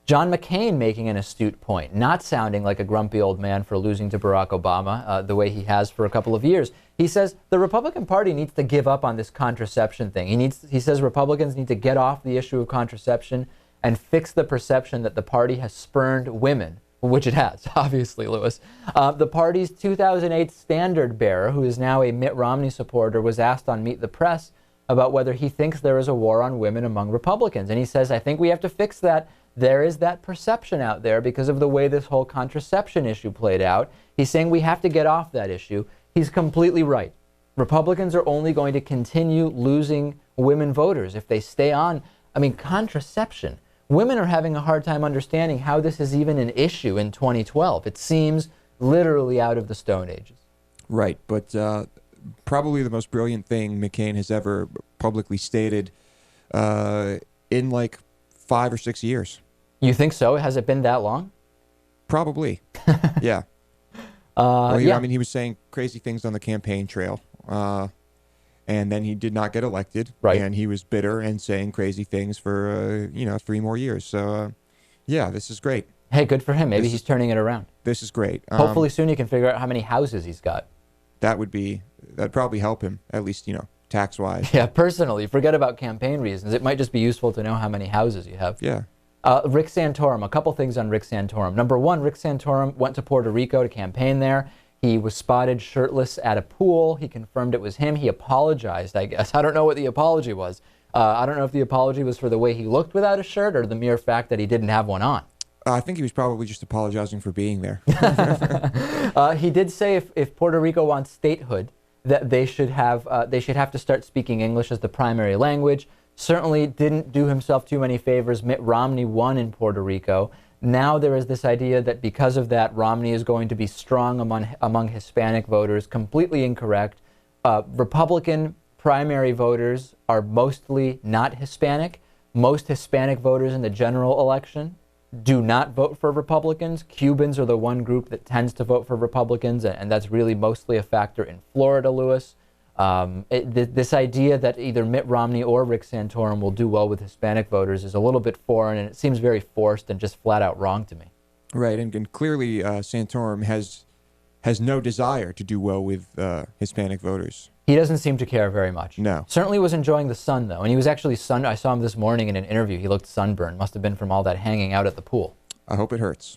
John McCain making an astute point, not sounding like a grumpy old man for losing to Barack Obama the way he has for a couple of years. He says the Republican Party needs to give up on this contraception thing. He says Republicans need to get off the issue of contraception and fix the perception that the party has spurned women, which it has, obviously, Lewis. The party's 2008 standard bearer, who is now a Mitt Romney supporter, was asked on Meet the Press about whether he thinks there is a war on women among Republicans. And he says, I think we have to fix that. There is that perception out there because of the way this whole contraception issue played out. He's saying we have to get off that issue. He's completely right. Republicans are only going to continue losing women voters if they stay on. I mean, contraception. Women are having a hard time understanding how this is even an issue in 2012. It seems literally out of the Stone Ages. Right, but probably the most brilliant thing McCain has ever publicly stated in like 5 or 6 years. You think so? Has it been that long? Probably. Yeah. Yeah. I mean, he was saying crazy things on the campaign trail, and then he did not get elected. Right. And he was bitter and saying crazy things for 3 more years. So, yeah, this is great. Hey, good for him. Maybe he's turning it around. This is great. Hopefully soon he can figure out how many houses he's got. That'd probably help him, at least, tax-wise. Yeah, personally, forget about campaign reasons. It might just be useful to know how many houses you have. Yeah. Rick Santorum, a couple things on Rick Santorum. Number one, Rick Santorum went to Puerto Rico to campaign there. He was spotted shirtless at a pool. He confirmed it was him. He apologized, I guess. I don't know what the apology was. I don't know if the apology was for the way he looked without a shirt or the mere fact that he didn't have one on. I think he was probably just apologizing for being there. He did say if Puerto Rico wants statehood, that they should have to start speaking English as the primary language. Certainly didn't do himself too many favors. Mitt Romney won in Puerto Rico. Now there is this idea that because of that, Romney is going to be strong among Hispanic voters. Completely incorrect. Republican primary voters are mostly not Hispanic. Most Hispanic voters in the general election do not vote for Republicans. Cubans are the one group that tends to vote for Republicans, and that's really mostly a factor in Florida, Lewis. This idea that either Mitt Romney or Rick Santorum will do well with Hispanic voters is a little bit foreign, and it seems very forced and just flat out wrong to me. Right, and clearly Santorum has no desire to do well with Hispanic voters. He doesn't seem to care very much. No. Certainly was enjoying the sun, though, and he was actually I saw him this morning in an interview. He looked sunburned. Must have been from all that hanging out at the pool. I hope it hurts.